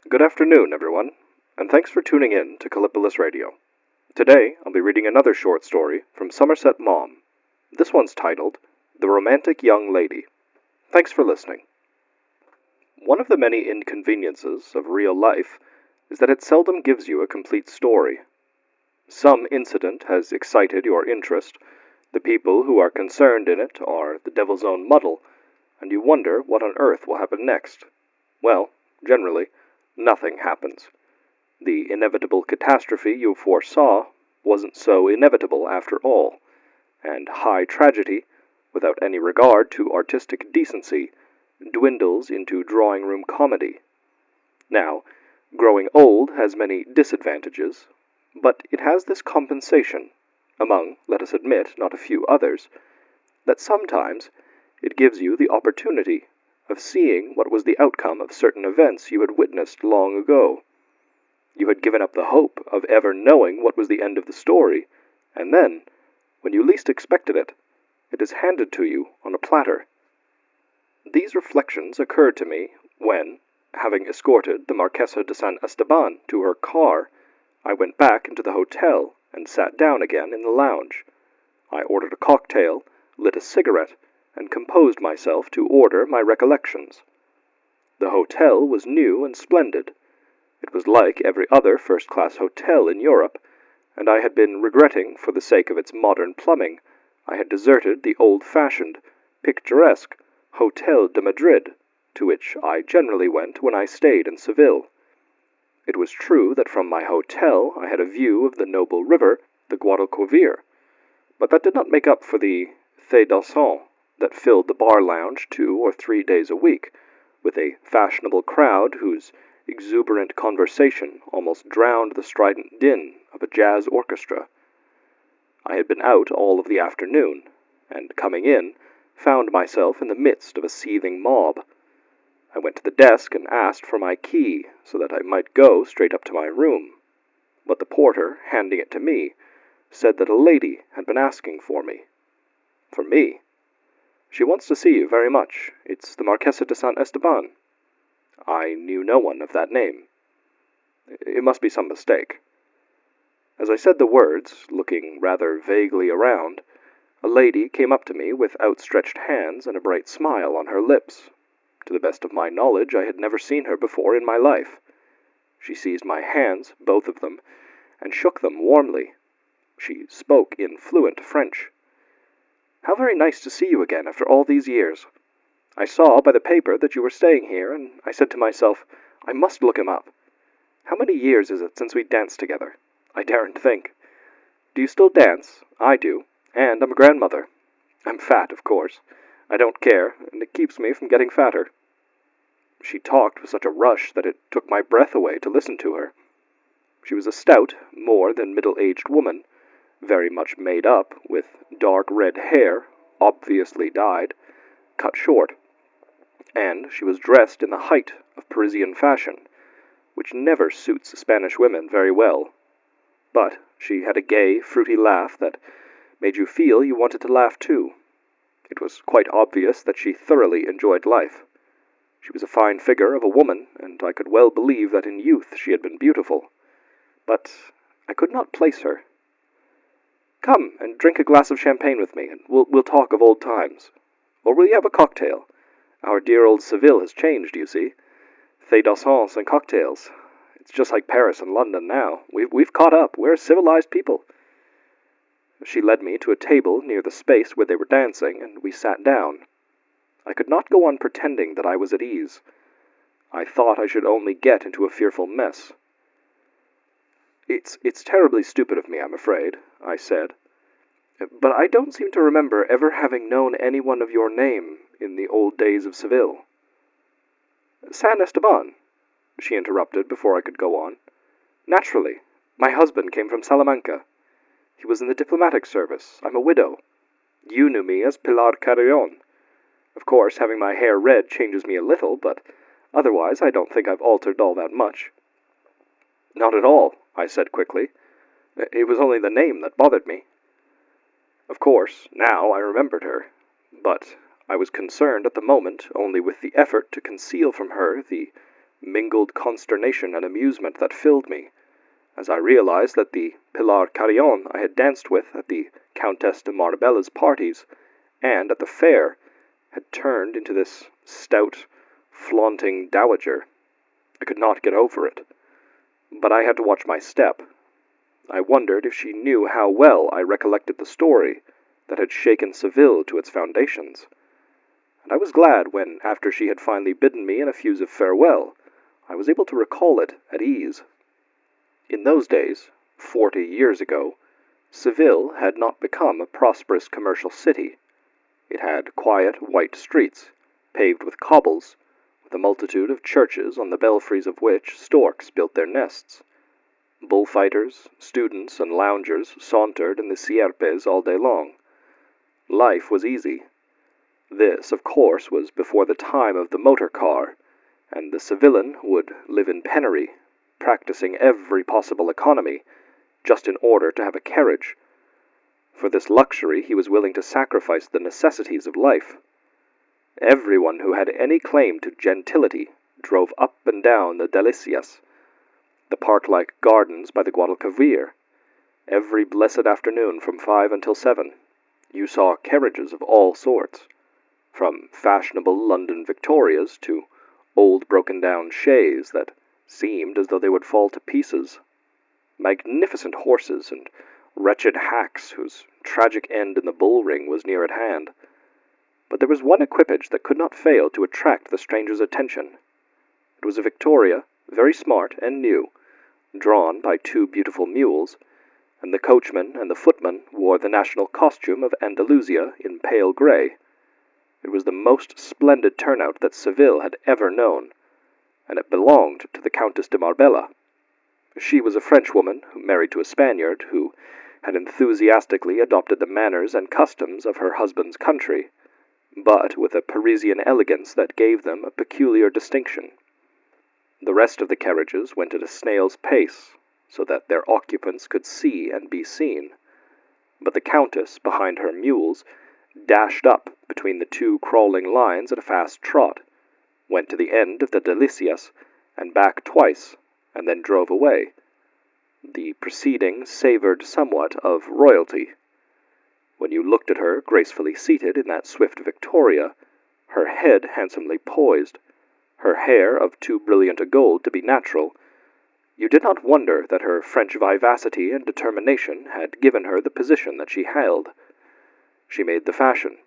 Good afternoon, everyone, and thanks for tuning in to Kallipolis Radio. Today, I'll be reading another short story from Somerset, Maugham. This one's titled, The Romantic Young Lady. Thanks for listening. One of the many inconveniences of real life is that it seldom gives you a complete story. Some incident has excited your interest, the people who are concerned in it are the devil's own muddle, and you wonder what on earth will happen next. Well, generally, nothing happens. The inevitable catastrophe you foresaw wasn't so inevitable after all, and high tragedy, without any regard to artistic decency, dwindles into drawing-room comedy. Now, growing old has many disadvantages, but it has this compensation, among, let us admit, not a few others, that sometimes it gives you the opportunity of seeing what was the outcome of certain events you had witnessed long ago. You had given up the hope of ever knowing what was the end of the story, and then, when you least expected it, it is handed to you on a platter. These reflections occurred to me when, having escorted the Marquesa de San Esteban to her car, I went back into the hotel and sat down again in the lounge. I ordered a cocktail, lit a cigarette, and composed myself to order my recollections. The hotel was new and splendid. It was like every other first-class hotel in Europe, and I had been regretting, for the sake of its modern plumbing, I had deserted the old-fashioned, picturesque Hotel de Madrid, to which I generally went when I stayed in Seville. It was true that from my hotel I had a view of the noble river, the Guadalquivir, but that did not make up for the thé dansant that filled the bar lounge 2 or 3 days a week, with a fashionable crowd whose exuberant conversation almost drowned the strident din of a jazz orchestra. I had been out all of the afternoon, and coming in, found myself in the midst of a seething mob. I went to the desk and asked for my key, so that I might go straight up to my room. But the porter, handing it to me, said that a lady had been asking for me. For me? She wants to see you very much. It's the Marquesa de San Esteban. I knew no one of that name. It must be some mistake. As I said the words, looking rather vaguely around, a lady came up to me with outstretched hands and a bright smile on her lips. To the best of my knowledge, I had never seen her before in my life. She seized my hands, both of them, and shook them warmly. She spoke in fluent French. How very nice to see you again after all these years. I saw by the paper that you were staying here, and I said to myself, I must look him up. How many years is it since we danced together? I daren't think. Do you still dance? I do, and I'm a grandmother. I'm fat, of course. I don't care, and it keeps me from getting fatter. She talked with such a rush that it took my breath away to listen to her. She was a stout, more than middle-aged woman, very much made up, with dark red hair, obviously dyed, cut short, and she was dressed in the height of Parisian fashion, which never suits Spanish women very well. But she had a gay, fruity laugh that made you feel you wanted to laugh too. It was quite obvious that she thoroughly enjoyed life. She was a fine figure of a woman, and I could well believe that in youth she had been beautiful. But I could not place her. Come and drink a glass of champagne with me, and we'll talk of old times. Or will you have a cocktail? Our dear old Seville has changed, you see. Thé dansants and cocktails. It's just like Paris and London now. We've caught up. We're civilized people. She led me to a table near the space where they were dancing, and we sat down. I could not go on pretending that I was at ease. I thought I should only get into a fearful mess. It's terribly stupid of me, I'm afraid, I said. But I don't seem to remember ever having known anyone of your name in the old days of Seville. San Esteban, she interrupted before I could go on. Naturally. My husband came from Salamanca. He was in the diplomatic service. I'm a widow. You knew me as Pilar Carrion. Of course, having my hair red changes me a little, but otherwise I don't think I've altered all that much. Not at all, I said quickly. It was only the name that bothered me. Of course, now I remembered her, but I was concerned at the moment only with the effort to conceal from her the mingled consternation and amusement that filled me, as I realized that the Pilar Carrion I had danced with at the Countess de Marbella's parties and at the fair had turned into this stout, flaunting dowager. I could not get over it, but I had to watch my step. I wondered if she knew how well I recollected the story that had shaken Seville to its foundations, and I was glad when, after she had finally bidden me an effusive farewell, I was able to recall it at ease. In those days, 40 years ago, Seville had not become a prosperous commercial city. It had quiet, white streets, paved with cobbles, with a multitude of churches on the belfries of which storks built their nests. Bullfighters, students, and loungers sauntered in the sierpes all day long. Life was easy. This, of course, was before the time of the motor car, and the Sevillan would live in penury, practicing every possible economy, just in order to have a carriage. For this luxury he was willing to sacrifice the necessities of life. Everyone who had any claim to gentility drove up and down the Delicias, the park-like gardens by the Guadalquivir. Every blessed afternoon from 5 until 7, you saw carriages of all sorts, from fashionable London Victorias to old broken-down shays that seemed as though they would fall to pieces, magnificent horses and wretched hacks whose tragic end in the bull-ring was near at hand. But there was one equipage that could not fail to attract the stranger's attention. It was a Victoria, very smart and new, drawn by 2 beautiful mules, and the coachman and the footman wore the national costume of Andalusia in pale grey. It was the most splendid turnout that Seville had ever known, and it belonged to the Countess de Marbella. She was a Frenchwoman married to a Spaniard who had enthusiastically adopted the manners and customs of her husband's country, but with a Parisian elegance that gave them a peculiar distinction. The rest of the carriages went at a snail's pace, so that their occupants could see and be seen, but the Countess, behind her mules, dashed up between the 2 crawling lines at a fast trot, went to the end of the Delicias, and back twice, and then drove away. The proceeding savored somewhat of royalty. When you looked at her gracefully seated in that swift Victoria, her head handsomely poised, her hair of too brilliant a gold to be natural, you did not wonder that her French vivacity and determination had given her the position that she held. She made the fashion.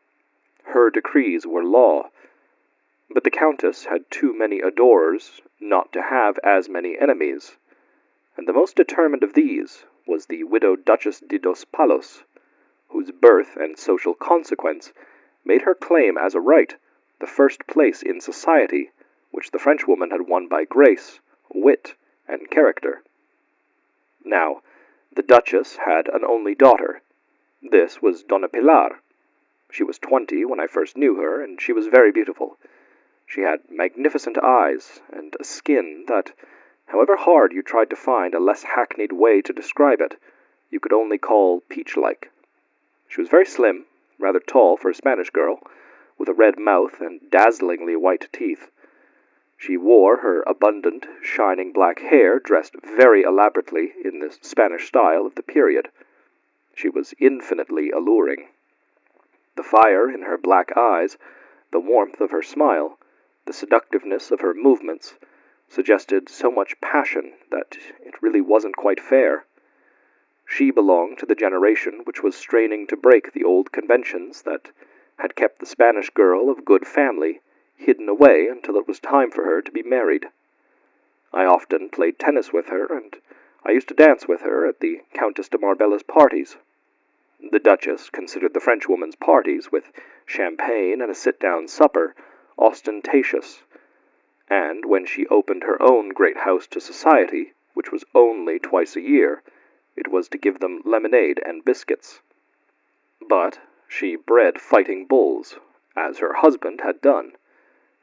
Her decrees were law. But the Countess had too many adorers not to have as many enemies, and the most determined of these was the widowed Duchess de Dos Palos, whose birth and social consequence made her claim as a right the first place in society which the Frenchwoman had won by grace, wit, and character. Now, the Duchess had an only daughter. This was Donna Pilar. She was 20 when I first knew her, and she was very beautiful. She had magnificent eyes, and a skin that, however hard you tried to find a less hackneyed way to describe it, you could only call peach-like. She was very slim, rather tall for a Spanish girl, with a red mouth and dazzlingly white teeth. She wore her abundant, shining black hair dressed very elaborately in the Spanish style of the period. She was infinitely alluring. The fire in her black eyes, the warmth of her smile, the seductiveness of her movements, suggested so much passion that it really wasn't quite fair. She belonged to the generation which was straining to break the old conventions that had kept the Spanish girl of good family hidden away until it was time for her to be married. I often played tennis with her, and I used to dance with her at the Countess de Marbella's parties. The Duchess considered the Frenchwoman's parties, with champagne and a sit-down supper, ostentatious, and when she opened her own great house to society, which was only twice a year, it was to give them lemonade and biscuits. But she bred fighting bulls, as her husband had done,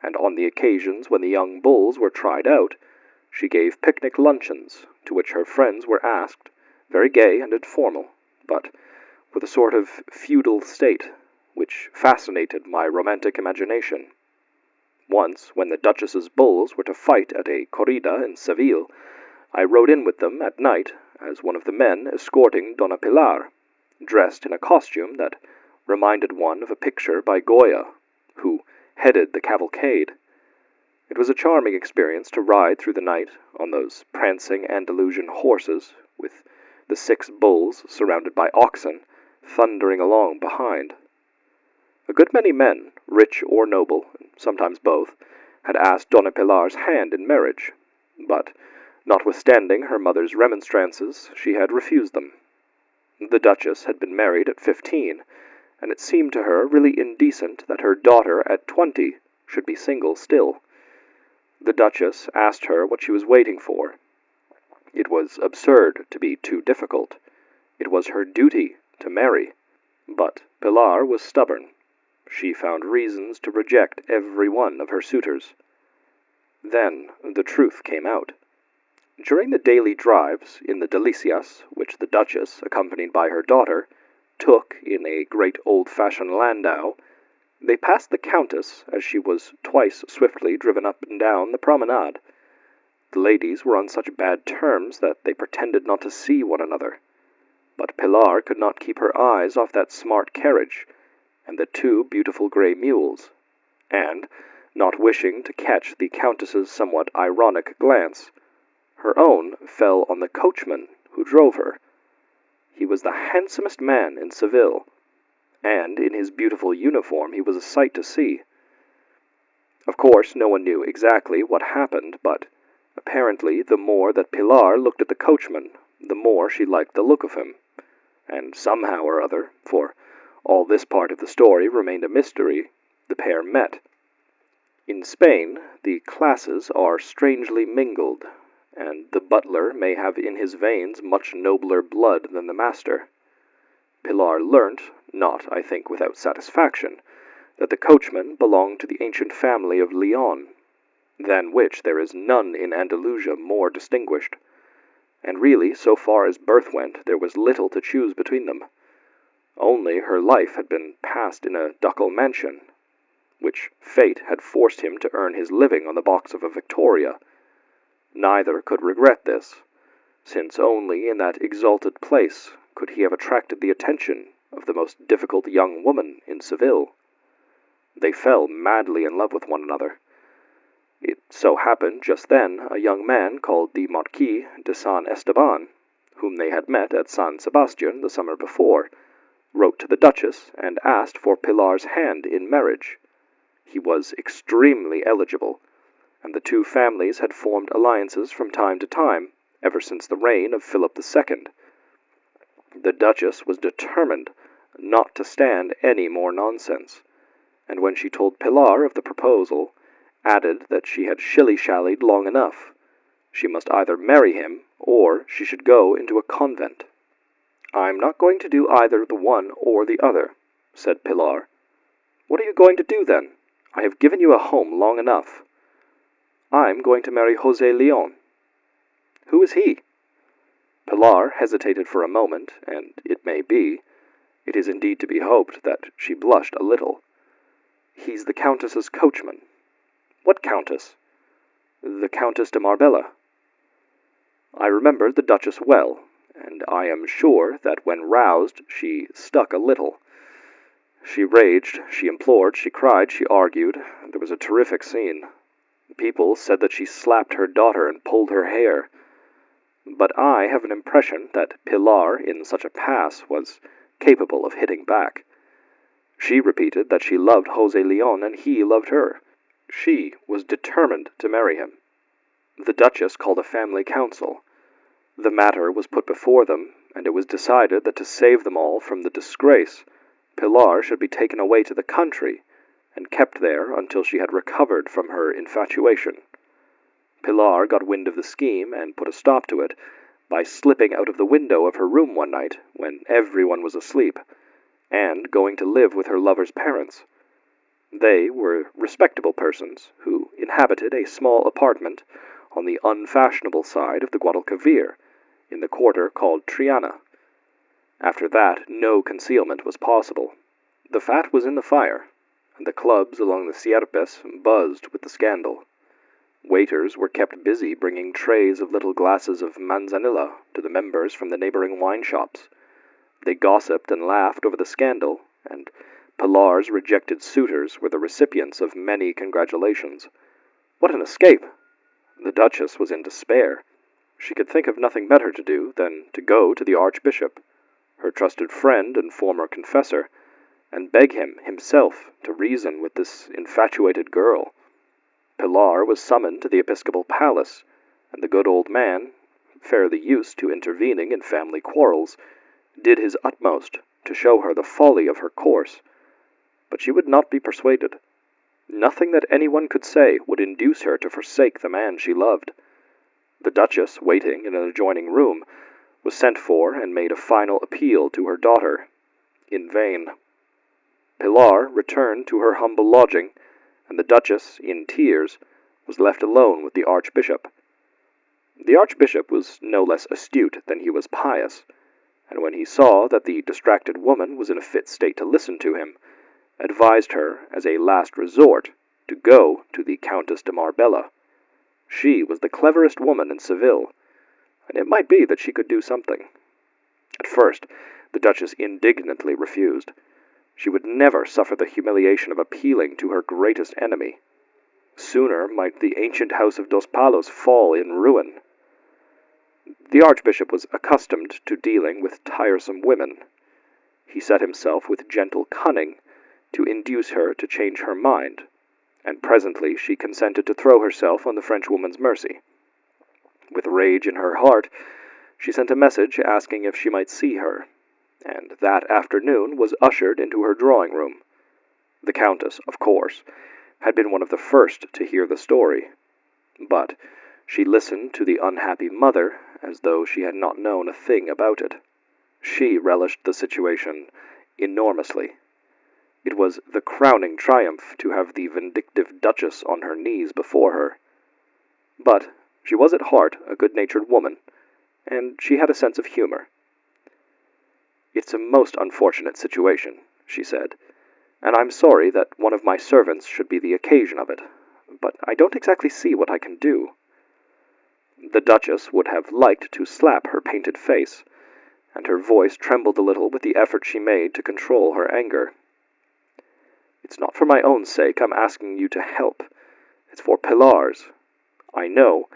and on the occasions when the young bulls were tried out, she gave picnic luncheons, to which her friends were asked, very gay and informal, but with a sort of feudal state, which fascinated my romantic imagination. Once, when the Duchess's bulls were to fight at a corrida in Seville, I rode in with them at night as one of the men escorting Donna Pilar, dressed in a costume that reminded one of a picture by Goya, who headed the cavalcade. It was a charming experience to ride through the night on those prancing Andalusian horses, with the 6 bulls surrounded by oxen, thundering along behind. A good many men, rich or noble, sometimes both, had asked Donna Pilar's hand in marriage, but, notwithstanding her mother's remonstrances, she had refused them. The Duchess had been married at 15, and it seemed to her really indecent that her daughter at 20 should be single still. The Duchess asked her what she was waiting for. It was absurd to be too difficult. It was her duty to marry. But Pilar was stubborn. She found reasons to reject every one of her suitors. Then the truth came out. During the daily drives in the Delicias, which the Duchess, accompanied by her daughter, took in a great old-fashioned landau, they passed the Countess as she was twice swiftly driven up and down the promenade. The ladies were on such bad terms that they pretended not to see one another. But Pilar could not keep her eyes off that smart carriage and the 2 beautiful grey mules, and, not wishing to catch the Countess's somewhat ironic glance, her own fell on the coachman who drove her. He was the handsomest man in Seville, and in his beautiful uniform he was a sight to see. Of course, no one knew exactly what happened, but apparently the more that Pilar looked at the coachman, the more she liked the look of him, and somehow or other, for all this part of the story remained a mystery, the pair met. In Spain, the classes are strangely mingled, and the butler may have in his veins much nobler blood than the master. Pilar learnt, not, I think, without satisfaction, that the coachman belonged to the ancient family of Leon, than which there is none in Andalusia more distinguished, and really, so far as birth went, there was little to choose between them. Only her life had been passed in a ducal mansion, which fate had forced him to earn his living on the box of a Victoria. Neither could regret this, since only in that exalted place could he have attracted the attention of the most difficult young woman in Seville. They fell madly in love with one another. It so happened just then a young man called the Marquis de San Esteban, whom they had met at San Sebastian the summer before, wrote to the Duchess and asked for Pilar's hand in marriage. He was extremely eligible, and the 2 families had formed alliances from time to time, ever since the reign of Philip II. The Duchess was determined not to stand any more nonsense, and when she told Pilar of the proposal, added that she had shilly-shallied long enough. She must either marry him, or she should go into a convent. "I'm not going to do either the one or the other," said Pilar. "What are you going to do, then? I have given you a home long enough." "I'm going to marry José Leon." "Who is he?" Pilar hesitated for a moment, and it is indeed to be hoped, that she blushed a little. "He's the Countess's coachman." "What Countess?" "The Countess de Marbella." I remembered the Duchess well, and I am sure that when roused she stuck a little. She raged, she implored, she cried, she argued. There was a terrific scene. People said that she slapped her daughter and pulled her hair. But I have an impression that Pilar, in such a pass, was capable of hitting back. She repeated that she loved José Leon and he loved her. She was determined to marry him. The Duchess called a family council. The matter was put before them, and it was decided that to save them all from the disgrace, Pilar should be taken away to the country and kept there until she had recovered from her infatuation. Pilar got wind of the scheme and put a stop to it by slipping out of the window of her room one night when everyone was asleep, and going to live with her lover's parents. They were respectable persons who inhabited a small apartment on the unfashionable side of the Guadalquivir, in the quarter called Triana. After that, no concealment was possible. The fat was in the fire. and the clubs along the Sierpes buzzed with the scandal. Waiters were kept busy bringing trays of little glasses of manzanilla to the members from the neighboring wine shops. They gossiped and laughed over the scandal, and Pilar's rejected suitors were the recipients of many congratulations. What an escape! The Duchess was in despair. She could think of nothing better to do than to go to the Archbishop, her trusted friend and former confessor, and beg him himself to reason with this infatuated girl. Pilar was summoned to the episcopal palace, and the good old man, fairly used to intervening in family quarrels, did his utmost to show her the folly of her course. But she would not be persuaded. Nothing that anyone could say would induce her to forsake the man she loved. The Duchess, waiting in an adjoining room, was sent for and made a final appeal to her daughter. In vain. Pilar returned to her humble lodging, and the Duchess, in tears, was left alone with the Archbishop. The Archbishop was no less astute than he was pious, and when he saw that the distracted woman was in a fit state to listen to him, advised her, as a last resort, to go to the Countess de Marbella. She was the cleverest woman in Seville, and it might be that she could do something. At first, the Duchess indignantly refused. She would never suffer the humiliation of appealing to her greatest enemy. Sooner might the ancient house of Dos Palos fall in ruin. The Archbishop was accustomed to dealing with tiresome women. He set himself with gentle cunning to induce her to change her mind, and presently she consented to throw herself on the Frenchwoman's mercy. With rage in her heart, she sent a message asking if she might see her, and that afternoon was ushered into her drawing-room. The Countess, of course, had been one of the first to hear the story, but she listened to the unhappy mother as though she had not known a thing about it. She relished the situation enormously. It was the crowning triumph to have the vindictive Duchess on her knees before her. But she was at heart a good-natured woman, and she had a sense of humor. "It's a most unfortunate situation," she said, "and I'm sorry that one of my servants should be the occasion of it, but I don't exactly see what I can do." The Duchess would have liked to slap her painted face, and her voice trembled a little with the effort she made to control her anger. "It's not for my own sake I'm asking you to help. It's for Pilar's. I know,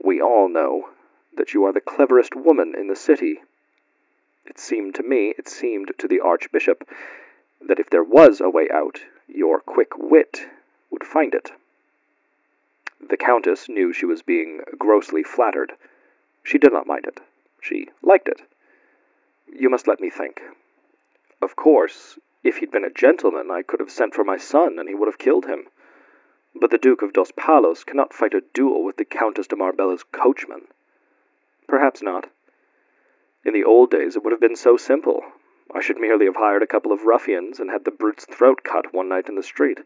we all know, that you are the cleverest woman in the city. It seemed to the Archbishop, that if there was a way out, your quick wit would find it." The Countess knew she was being grossly flattered. She did not mind it. She liked it. "You must let me think. Of course, if he'd been a gentleman, I could have sent for my son, and he would have killed him. But the Duke of Dos Palos cannot fight a duel with the Countess de Marbella's coachman." "Perhaps not. In the old days it would have been so simple. I should merely have hired a couple of ruffians and had the brute's throat cut one night in the street.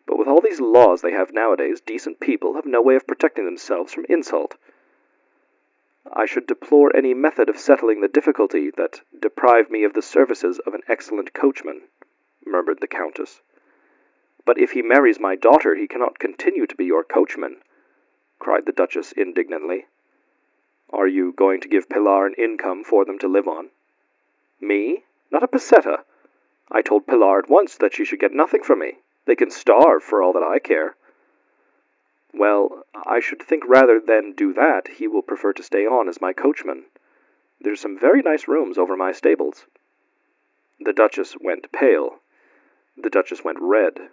But with all these laws they have nowadays, decent people have no way of protecting themselves from insult." "I should deplore any method of settling the difficulty that deprived me of the services of an excellent coachman," murmured the Countess. "But if he marries my daughter, he cannot continue to be your coachman," cried the Duchess indignantly. "Are you going to give Pilar an income for them to live on?" "Me? Not a peseta. I told Pilar at once that she should get nothing from me. They can starve for all that I care." "Well, I should think rather than do that, he will prefer to stay on as my coachman. There's some very nice rooms over my stables." The Duchess went pale. The Duchess went red.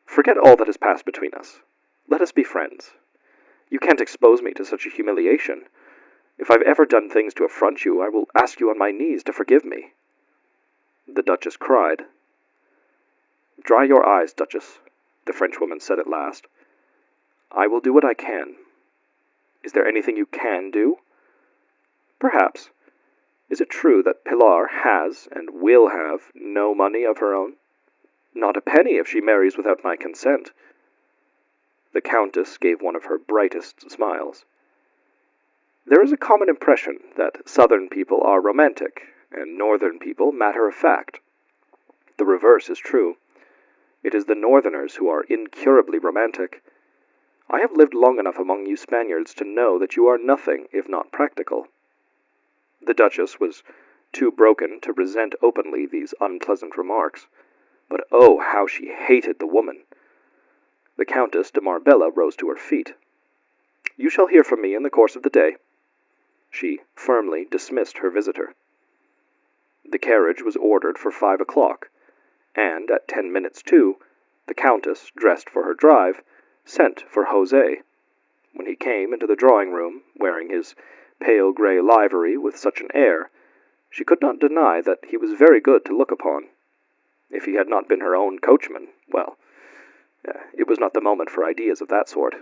"Forget all that has passed between us. Let us be friends. You can't expose me to such a humiliation. If I've ever done things to affront you, I will ask you on my knees to forgive me." The Duchess cried. "Dry your eyes, Duchess," the Frenchwoman said at last. "I will do what I can." "Is there anything you can do?" "Perhaps. Is it true that Pilar has, and will have, no money of her own?" "Not a penny if she marries without my consent." The Countess gave one of her brightest smiles. "There is a common impression that southern people are romantic, and northern people matter-of-fact. The reverse is true. It is the northerners who are incurably romantic. I have lived long enough among you Spaniards to know that you are nothing if not practical." The Duchess was too broken to resent openly these unpleasant remarks, but oh, how she hated the woman! The Countess de Marbella rose to her feet. "You shall hear from me in the course of the day." She firmly dismissed her visitor. The carriage was ordered for 5 o'clock, and at 10 minutes to, the Countess, dressed for her drive, sent for José. When he came into the drawing-room, wearing his pale grey livery with such an air, she could not deny that he was very good to look upon. If he had not been her own coachman, well, it was not the moment for ideas of that sort.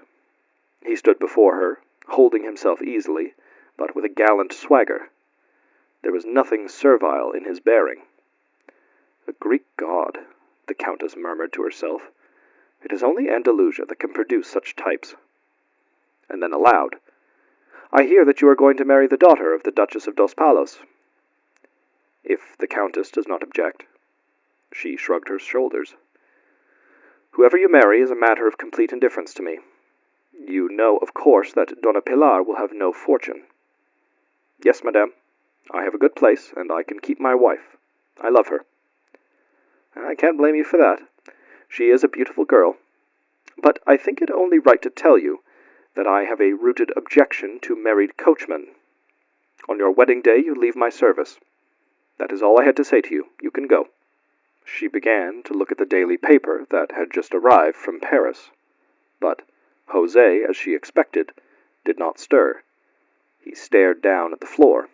He stood before her, holding himself easily, but with a gallant swagger. There was nothing servile in his bearing. "A Greek god," the Countess murmured to herself. "It is only Andalusia that can produce such types." And then aloud, "I hear that you are going to marry the daughter of the Duchess of Dos Palos." "If the Countess does not object." She shrugged her shoulders. "Whoever you marry is a matter of complete indifference to me. You know, of course, that Donna Pilar will have no fortune." "Yes, madame. I have a good place, and I can keep my wife. I love her." "I can't blame you for that. She is a beautiful girl. But I think it only right to tell you that I have a rooted objection to married coachmen. On your wedding day you leave my service. That is all I had to say to you. You can go." She began to look at the daily paper that had just arrived from Paris. But José, as she expected, did not stir. He stared down at the floor.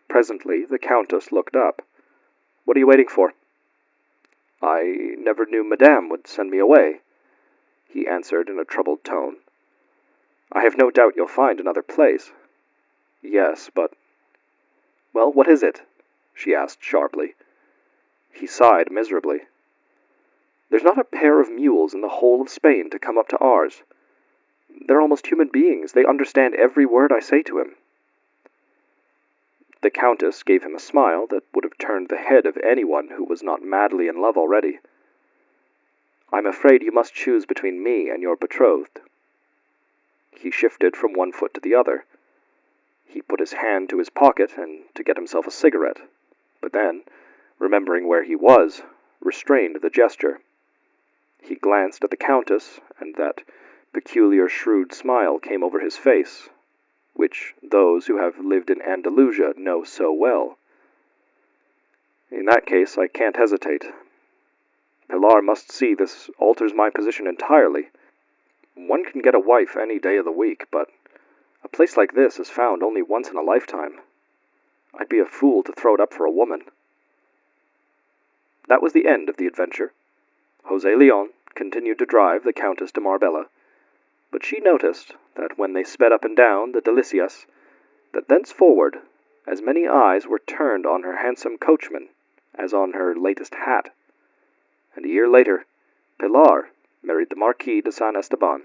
Presently the Countess looked up. "What are you waiting for?" "I never knew Madame would send me away," he answered in a troubled tone. "I have no doubt you'll find another place." "Yes, but—" "Well, what is it?" she asked sharply. He sighed miserably. "There's not a pair of mules in the whole of Spain to come up to ours. They're almost human beings. They understand every word I say to him." The Countess gave him a smile that would have turned the head of anyone who was not madly in love already. "I'm afraid you must choose between me and your betrothed." He shifted from one foot to the other. He put his hand to his pocket and to get himself a cigarette, but then, remembering where he was, restrained the gesture. He glanced at the Countess, and that peculiar shrewd smile came over his face, which those who have lived in Andalusia know so well. "In that case, I can't hesitate. Pilar must see this alters my position entirely. One can get a wife any day of the week, but a place like this is found only once in a lifetime. I'd be a fool to throw it up for a woman." That was the end of the adventure. José Leon continued to drive the Countess de Marbella, but she noticed that when they sped up and down the Delicias, that thenceforward as many eyes were turned on her handsome coachman as on her latest hat. And a year later, Pilar married the Marquis de San Esteban.